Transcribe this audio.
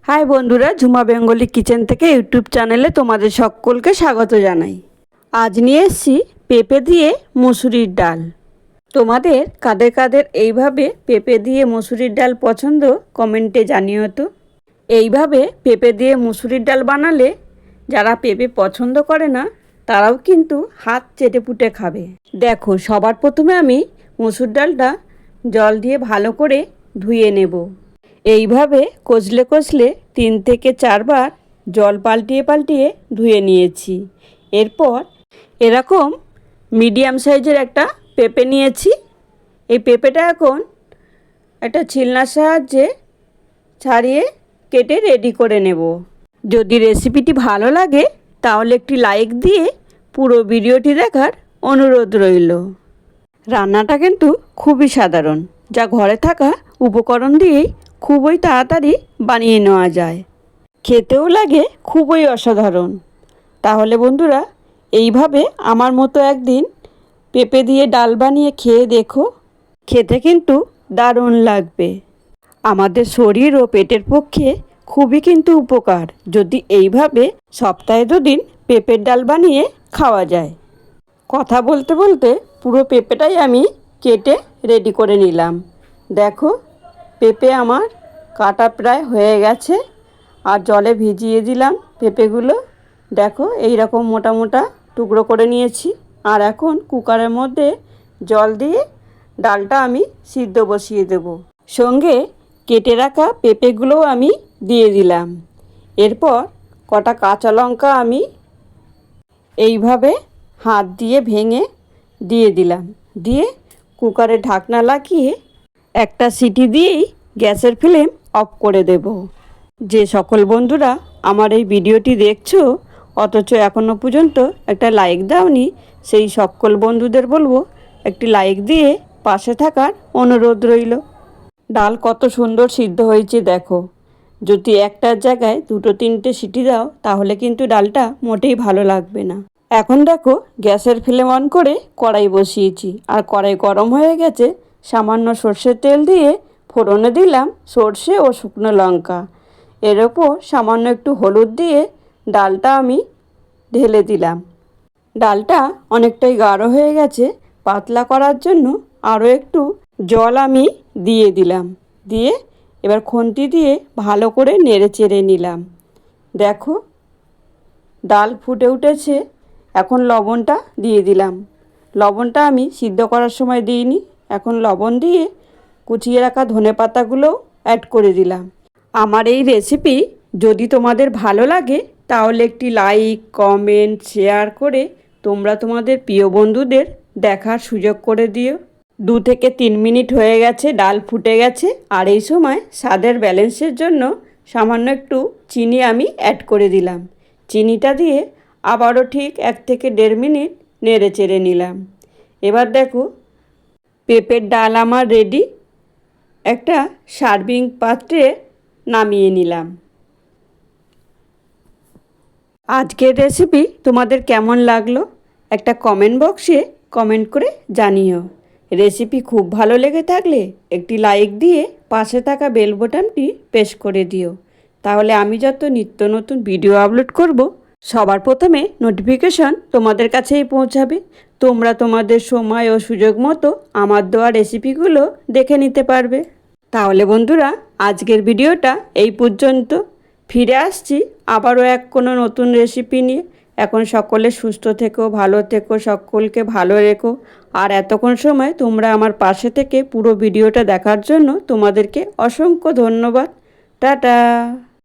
High বন্ধুরা, Jhuma Bengali kitchen থেকে YouTube চ্যানেলে তোমাদের সকলকে স্বাগত জানাই। আজ নিয়ে এসেছি পেঁপে দিয়ে মুসুরির ডাল। তোমাদের কাদের কাদের এইভাবে পেঁপে দিয়ে মুসুরির ডাল পছন্দ কমেন্টে জানিও তো। এইভাবে পেঁপে দিয়ে মুসুরির ডাল বানালে যারা পেঁপে পছন্দ করে না তারাও কিন্তু হাত চেটেপুটে খাবে। দেখো, সবার প্রথমে আমি মুসুর ডালটা জল দিয়ে ভালো করে ধুয়ে নেব। এইভাবে কষলে কষলে 3 থেকে 4 বার জল পাল্টিয়ে পাল্টিয়ে ধুয়ে নিয়েছি। এরপর এরকম মিডিয়াম সাইজের একটা পেঁপে নিয়েছি। এই পেঁপেটা এখন একটা ছিলনার সাহায্যে ছাড়িয়ে কেটে রেডি করে নেব। যদি রেসিপিটি ভালো লাগে তাহলে একটি লাইক দিয়ে পুরো ভিডিওটি দেখার অনুরোধ রইল। রান্নাটা কিন্তু খুবই সাধারণ, যা ঘরে থাকা উপকরণ দিয়েই খুবই তাড়াতাড়ি বানিয়ে নেওয়া যায়। খেতেও লাগে খুবই অসাধারণ। তাহলে বন্ধুরা, এইভাবে আমার মতো একদিন পেঁপে দিয়ে ডাল বানিয়ে খেয়ে দেখো, খেতে কিন্তু দারুণ লাগবে। আমাদের শরীর ও পেটের পক্ষে খুবই কিন্তু উপকার যদি এইভাবে সপ্তাহে 2 দিন পেঁপের ডাল বানিয়ে খাওয়া যায়। কথা বলতে বলতে পুরো পেঁপেটাই আমি কেটে রেডি করে নিলাম। দেখো, পেঁপে আমার কাটা প্রায় হয়ে গেছে। আর জলে ভিজিয়ে দিলাম পেঁপেগুলো। দেখো, এই রকম মোটা মোটা টুকরো করে নিয়েছি। আর এখন কুকারের মধ্যে জল দিয়ে ডালটা আমি সিদ্ধ বসিয়ে দেব। সঙ্গে কেটে রাখা পেঁপেগুলোও আমি দিয়ে দিলাম। এরপর কটা কাঁচা লঙ্কা আমি এইভাবে হাত দিয়ে ভেঙে দিয়ে দিলাম। দিয়ে কুকারে ঢাকনা লাগিয়ে একটা সিটি দিয়েই গ্যাসের ফ্লেম অফ করে দেব। যে সকল বন্ধুরা আমার এই ভিডিওটি দেখছো অথচ এখনও পর্যন্ত একটা লাইক দাওনি, সেই সকল বন্ধুদের বলবো একটি লাইক দিয়ে পাশে থাকার অনুরোধ রইল। ডাল কত সুন্দর সিদ্ধ হয়েছে দেখো। যদি একটার জায়গায় 2-3টে সিটি দাও তাহলে কিন্তু ডালটা মোটেই ভালো লাগবে না। এখন দেখো, গ্যাসের ফ্লেম অন করে কড়াই বসিয়েছি। আর কড়াই গরম হয়ে গেছে। সামান্য সর্ষের তেল দিয়ে ফোড়নে দিলাম সর্ষে ও শুকনো লঙ্কা। এর ওপর সামান্য একটু হলুদ দিয়ে ডালটা আমি ঢেলে দিলাম। ডালটা অনেকটাই গাঢ় হয়ে গেছে। পাতলা করার জন্য আরও একটু জল আমি দিয়ে দিলাম। দিয়ে এবার খুন্তি দিয়ে ভালো করে নেড়ে চেড়ে নিলাম। দেখো, ডাল ফুটে উঠেছে। এখন লবণটা দিয়ে দিলাম। লবণটা আমি সিদ্ধ করার সময় দিইনি। এখন লবণ দিয়ে কুচিয়ে রাখা ধনেপাতাগুলোও অ্যাড করে দিলাম। আমার এই রেসিপি যদি তোমাদের ভালো লাগে তাহলে একটি লাইক, কমেন্ট, শেয়ার করে তোমরা তোমাদের প্রিয় বন্ধুদের দেখার সুযোগ করে দিও। 2 থেকে 3 মিনিট হয়ে গেছে, ডাল ফুটে গেছে। আর এই সময় স্বাদের ব্যালেন্সের জন্য সামান্য একটু চিনি আমি অ্যাড করে দিলাম। চিনিটা দিয়ে আবারও ঠিক 1 থেকে 1.5 মিনিট নেড়ে চেড়ে নিলাম। এবার দেখো, পেঁপের ডাল আমার রেডি। একটা সার্ভিং পাত্রে নামিয়ে নিলাম। আজকের রেসিপি তোমাদের কেমন লাগলো একটা কমেন্ট বক্সে কমেন্ট করে জানিও। রেসিপি খুব ভালো লেগে থাকলে একটি লাইক দিয়ে পাশে থাকা বেল বাটনটি প্রেস করে দিও। তাহলে আমি যত নিত্য নতুন ভিডিও আপলোড করব সবার প্রথমে নোটিফিকেশন তোমাদের কাছেই পৌঁছাবে। তোমরা তোমাদের সময় ও সুযোগ মতো আমার দেওয়া রেসিপিগুলো দেখে নিতে পারবে। তাহলে বন্ধুরা, আজকের ভিডিওটা এই পর্যন্ত। ফিরে আসছি আবারও কোনো নতুন রেসিপি নিয়ে। এখন সকলে সুস্থ থেকো, ভালো থেকো, সকলকে ভালো রেখো। আর এতক্ষণ সময় তোমরা আমার পাশে থেকে পুরো ভিডিওটা দেখার জন্য তোমাদেরকে অসংখ্য ধন্যবাদ। টাটা।